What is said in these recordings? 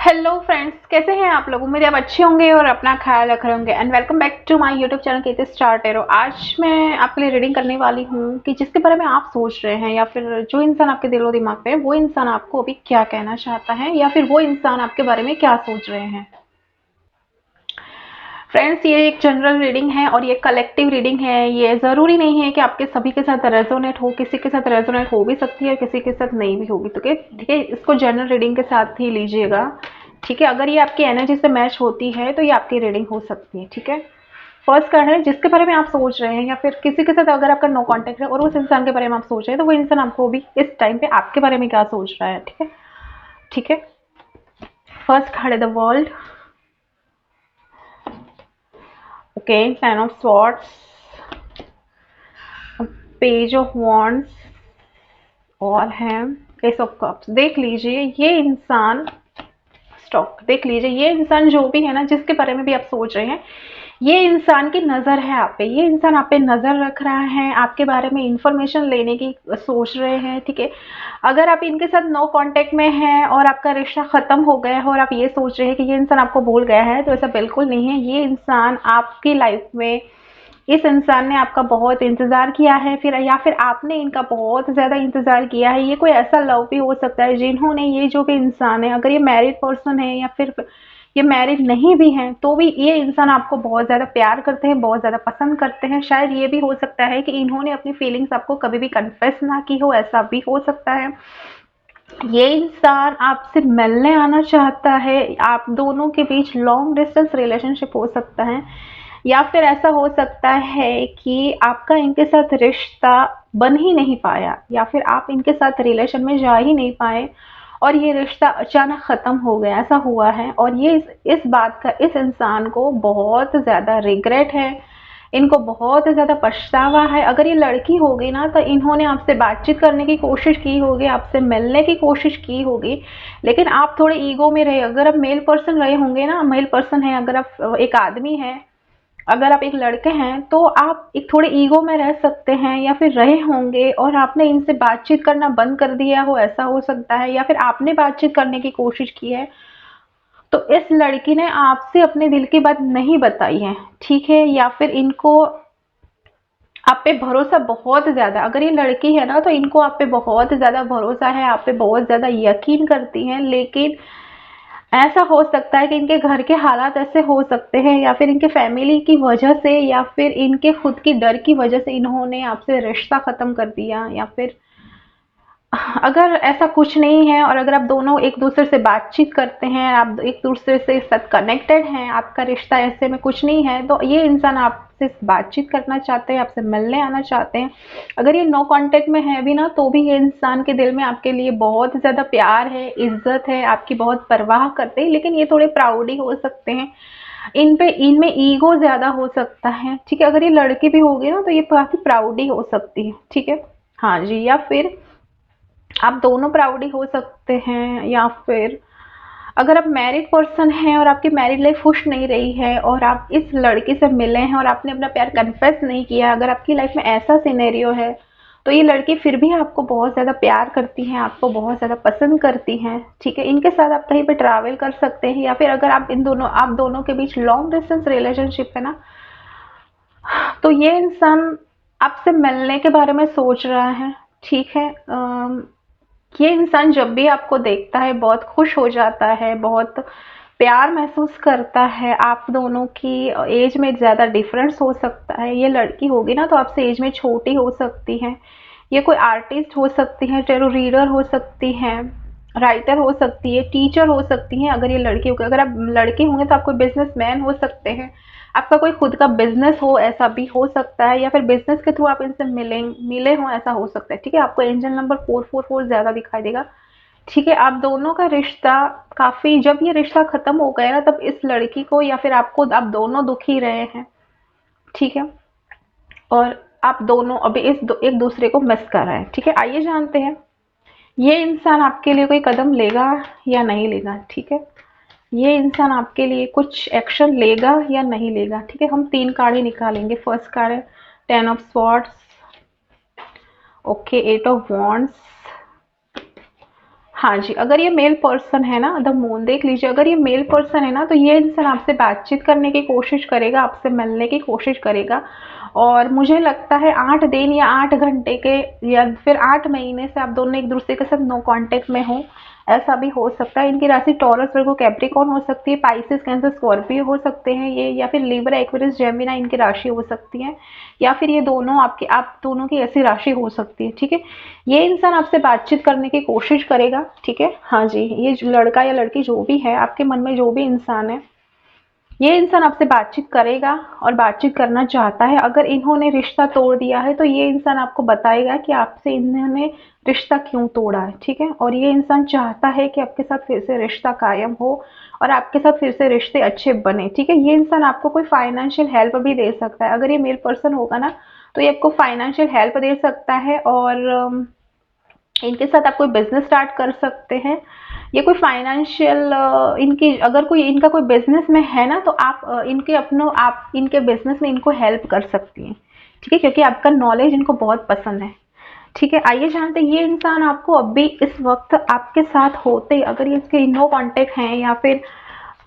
Hello friends, कैसे हैं आप लोग। उम्मीद है आप अच्छे होंगे और अपना ख्याल रख रहे होंगे। And welcome back to my YouTube channel Kirti star tarot. आज मैं आपके लिए रीडिंग करने वाली हूँ कि जिसके बारे में आप सोच रहे हैं या फिर जो इंसान आपके दिलो दिमाग पे है वो इंसान आपको अभी क्या कहना चाहता है या फिर वो इंसान आपके बारे में क्या सोच रहे हैं। फ्रेंड्स, ये एक जनरल रीडिंग है और ये कलेक्टिव रीडिंग है। ये ज़रूरी नहीं है कि आपके सभी के साथ रेजोनेट हो, किसी के साथ रेजोनेट हो भी सकती है और किसी के साथ नहीं भी होगी। तो ठीक है, इसको जनरल रीडिंग के साथ ही लीजिएगा। ठीक है, अगर ये आपकी एनर्जी से मैच होती है तो ये आपकी रीडिंग हो सकती है। ठीक है, फर्स्ट कार्ड है जिसके बारे में आप सोच रहे हैं या फिर किसी के साथ अगर आपका नो कांटेक्ट है और उस इंसान के बारे में आप सोच रहे हैं तो वो इंसान आपको भी इस टाइम पे आपके बारे में क्या सोच रहा है। ठीक है, ठीक है। फर्स्ट कार्ड है the world. Okay, ten of swords, page of wands और है एस ऑफ कप्स। देख लीजिए ये इंसान, स्टॉक देख लीजिए ये इंसान जो भी है ना, जिसके बारे में भी आप सोच रहे हैं, ये इंसान की नज़र है आप पे। ये इंसान आप पे नज़र रख रहा है, आपके बारे में इंफॉर्मेशन लेने की सोच रहे हैं। ठीक है, अगर आप इनके साथ नो कांटेक्ट में हैं और आपका रिश्ता ख़त्म हो गया है और आप ये सोच रहे हैं कि ये इंसान आपको भूल गया है, तो ऐसा बिल्कुल नहीं है। ये इंसान आपकी लाइफ में, इस इंसान ने आपका बहुत इंतज़ार किया है फिर या फिर आपने इनका बहुत ज़्यादा इंतज़ार किया है। ये कोई ऐसा लव भी हो सकता है जिन्होंने, ये जो भी इंसान है, अगर ये मैरिड पर्सन है या फिर ये मैरिड नहीं भी हैं तो भी ये इंसान आपको बहुत ज़्यादा प्यार करते हैं, बहुत ज़्यादा पसंद करते हैं। शायद ये भी हो सकता है कि इन्होंने अपनी फीलिंग्स आपको कभी भी कन्फेस ना की हो, ऐसा भी हो सकता है। ये इंसान आपसे मिलने आना चाहता है, आप दोनों के बीच लॉन्ग डिस्टेंस रिलेशनशिप हो सकता है या फिर ऐसा हो सकता है कि आपका इनके साथ रिश्ता बन ही नहीं पाया या फिर आप इनके साथ रिलेशन में जा ही नहीं पाए और ये रिश्ता अचानक ख़त्म हो गया, ऐसा हुआ है। और ये इस बात का इस इंसान को बहुत ज़्यादा रिग्रेट है, इनको बहुत ज़्यादा पछतावा है। अगर ये लड़की होगी ना तो इन्होंने आपसे बातचीत करने की कोशिश की होगी, आपसे मिलने की कोशिश की होगी, लेकिन आप थोड़े ईगो में रहे। अगर आप मेल पर्सन रहे होंगे ना, मेल पर्सन है, अगर आप एक आदमी हैं, अगर आप एक लड़के हैं तो आप एक थोड़े ईगो में रह सकते हैं या फिर रहे होंगे और आपने इनसे बातचीत करना बंद कर दिया हो, ऐसा हो सकता है। या फिर आपने बातचीत करने की कोशिश की है तो इस लड़की ने आपसे अपने दिल की बात नहीं बताई है। ठीक है, या फिर इनको आप पे भरोसा बहुत ज़्यादा, अगर ये लड़की है ना तो इनको आप पे बहुत ज़्यादा भरोसा है, आप पे बहुत ज़्यादा यकीन करती हैं। लेकिन ऐसा हो सकता है कि इनके घर के हालात ऐसे हो सकते हैं या फिर इनके फैमिली की वजह से या फिर इनके खुद की डर की वजह से इन्होंने आपसे रिश्ता ख़त्म कर दिया। या फिर अगर ऐसा कुछ नहीं है और अगर आप दोनों एक दूसरे से बातचीत करते हैं, आप एक दूसरे से साथ कनेक्टेड हैं, आपका रिश्ता ऐसे में कुछ नहीं है, तो ये इंसान आपसे बातचीत करना चाहते हैं, आपसे मिलने आना चाहते हैं। अगर ये नो कांटेक्ट में है भी ना तो भी ये इंसान के दिल में आपके लिए बहुत ज़्यादा प्यार है, इज्जत है, आपकी बहुत परवाह करते हैं। लेकिन ये थोड़े प्राउड ही हो सकते हैं, इन पे इनमें ईगो ज़्यादा हो सकता है। ठीक है, अगर ये लड़की भी होगी ना तो ये काफ़ी प्राउड ही हो सकती है। ठीक है, हाँ जी। या फिर आप दोनों प्राउड ही हो सकते हैं। या फिर अगर आप मैरिड पर्सन हैं और आपकी मैरिड लाइफ खुश नहीं रही है और आप इस लड़के से मिले हैं और आपने अपना प्यार कन्फेस नहीं किया, अगर आपकी लाइफ में ऐसा सिनेरियो है तो ये लड़की फिर भी आपको बहुत ज़्यादा प्यार करती हैं, आपको बहुत ज़्यादा पसंद करती हैं। ठीक है, इनके साथ आप कहीं पे ट्रैवल कर सकते हैं या फिर अगर आप दोनों के बीच लॉन्ग डिस्टेंस रिलेशनशिप है ना, तो ये इंसान आपसे मिलने के बारे में सोच रहा है। ठीक है, ये इंसान जब भी आपको देखता है बहुत खुश हो जाता है, बहुत प्यार महसूस करता है। आप दोनों की एज में ज़्यादा डिफरेंस हो सकता है। ये लड़की होगी ना तो आपसे एज में छोटी हो सकती है, ये कोई आर्टिस्ट हो सकती है, टेरो रीडर हो सकती हैं, राइटर हो सकती है, टीचर हो सकती हैं। अगर ये लड़की होगी, अगर आप लड़के होंगे तो आप कोई बिजनेसमैन हो सकते हैं, आपका कोई खुद का बिजनेस हो, ऐसा भी हो सकता है। या फिर बिजनेस के थ्रू आप इनसे मिले हो, ऐसा हो सकता है। ठीक है, आपको एंजल नंबर 444 ज़्यादा दिखाई देगा। ठीक है, आप दोनों का रिश्ता काफ़ी, जब ये रिश्ता ख़त्म हो गया ना तब इस लड़की को या फिर आपको, आप दोनों दुखी रहे हैं। ठीक है, और आप दोनों अभी एक दूसरे को मिस कर रहे हैं। ठीक है, आइए जानते हैं ये इंसान आपके लिए कोई कदम लेगा या नहीं लेगा। ठीक है, ये इंसान आपके लिए कुछ एक्शन लेगा या नहीं लेगा। ठीक है, हम 3 कार्ड ही निकालेंगे। फर्स्ट कार्ड है 10 of swords, okay, 8 of wands, हाँ जी, अगर ये मेल पर्सन है ना, द मून देख लीजिए, अगर ये मेल पर्सन है ना तो ये इंसान आपसे बातचीत करने की कोशिश करेगा, आपसे मिलने की कोशिश करेगा। और मुझे लगता है 8 दिन या 8 घंटे के या फिर 8 महीने से आप दोनों एक दूसरे के साथ नो कांटेक्ट में हो, ऐसा भी हो सकता है। इनकी राशि टॉरस, वर्गो, कैप्रिकॉर्न हो सकती है, पाइसेस, कैंसर, स्कॉर्पियो हो सकते हैं ये, या फिर लिब्रा, एक्वेरियस, जेमिनी इनकी राशि हो सकती है, या फिर ये दोनों आपके आप दोनों की ऐसी राशि हो सकती है। ठीक है, ये इंसान आपसे बातचीत करने की कोशिश करेगा। ठीक है, हाँ जी, ये लड़का या लड़की जो भी है, आपके मन में जो भी इंसान है, ये इंसान आपसे बातचीत करेगा और बातचीत करना चाहता है। अगर इन्होंने रिश्ता तोड़ दिया है तो ये इंसान आपको बताएगा कि आपसे इन्होंने रिश्ता क्यों तोड़ा है। ठीक है, और ये इंसान चाहता है कि आपके साथ फिर से रिश्ता कायम हो और आपके साथ फिर से रिश्ते अच्छे बने। ठीक है, ये इंसान आपको कोई फाइनेंशियल हेल्प भी दे सकता है। अगर ये मेल पर्सन होगा ना तो ये आपको फाइनेंशियल हेल्प दे सकता है, और इनके साथ आप कोई बिजनेस स्टार्ट कर सकते हैं। ये कोई फाइनेंशियल इनकी अगर कोई इनका कोई बिजनेस में है ना तो आप इनके बिजनेस में इनको हेल्प कर सकती हैं। ठीक है, क्योंकि आपका नॉलेज इनको बहुत पसंद है। ठीक है, आइए जानते हैं ये इंसान आपको अभी इस वक्त आपके साथ होते, अगर ये इसके नो कांटेक्ट हैं या फिर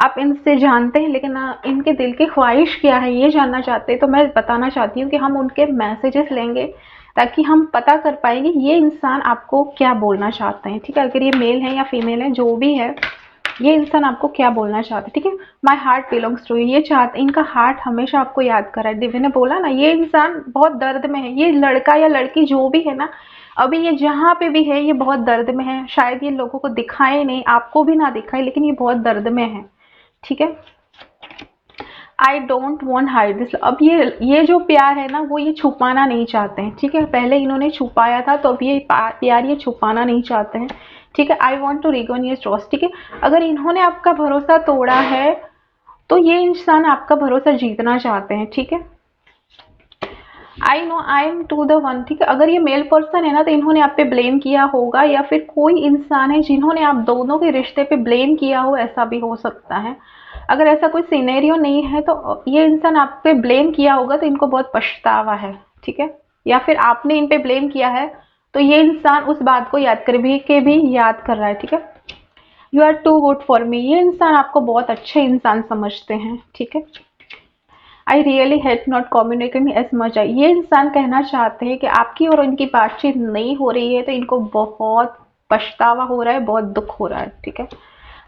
आप इनसे जानते हैं लेकिन इनके दिल की ख्वाहिश क्या है ये जानना चाहते हैं, तो मैं बताना चाहती हूँ कि हम उनके मैसेजेस लेंगे ताकि हम पता कर पाएंगे ये इंसान आपको क्या बोलना चाहते हैं। ठीक है, अगर ये मेल है या फीमेल है जो भी है, ये इंसान आपको क्या बोलना चाहते हैं। ठीक है, my heart belongs to you, ये चाहते, इनका हार्ट हमेशा आपको याद कर रहा है। दिव्य ने बोला ना, ये इंसान बहुत दर्द में है। ये लड़का या लड़की जो भी है ना, अभी ये जहाँ पे भी है ये बहुत दर्द में है। शायद ये लोगों को दिखाए नहीं, आपको भी ना दिखाए, लेकिन ये बहुत दर्द में है। ठीक है, I don't want hide this. अब ये जो प्यार है ना वो ये छुपाना नहीं चाहते हैं। ठीक है, पहले इन्होंने छुपाया था तो अब ये प्यार ये छुपाना नहीं चाहते हैं। ठीक है, I want to regain your trust. ठीक है, अगर इन्होंने आपका भरोसा तोड़ा है तो ये इंसान आपका भरोसा जीतना चाहते हैं। ठीक है, I know I am to the one. ठीक है, अगर ये मेल पर्सन है ना तो इन्होंने आप पे ब्लेम किया होगा, या फिर कोई इंसान है जिन्होंने आप दोनों के रिश्ते पे ब्लेम किया हो, ऐसा भी हो सकता है। अगर ऐसा कोई सिनेरियो नहीं है तो ये इंसान आप पे ब्लेम किया होगा तो इनको बहुत पछतावा है। ठीक है, या फिर आपने इन पे ब्लेम किया है तो ये इंसान उस बात को याद कर भी याद कर रहा है। ठीक है, you are too good for me, ये इंसान आपको बहुत अच्छे इंसान समझते हैं। ठीक है, I really hate not communicating as much. ये इंसान कहना चाहते हैं कि आपकी और इनकी बातचीत नहीं हो रही है तो इनको बहुत पछतावा हो रहा है, बहुत दुख हो रहा है। ठीक है,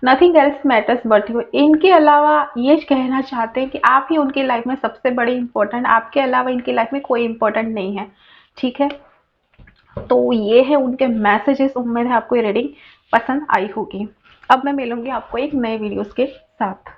nothing else matters but you, इनके अलावा ये कहना चाहते हैं कि आप ही उनकी लाइफ में सबसे बड़ी इंपॉर्टेंट, आपके अलावा इनकी लाइफ में कोई इंपॉर्टेंट नहीं है। ठीक है, तो ये है उनके मैसेजेस। उम्मीद है आपको ये रीडिंग पसंद आई होगी। अब मैं मिलूंगी आपको एक नए वीडियोस के साथ।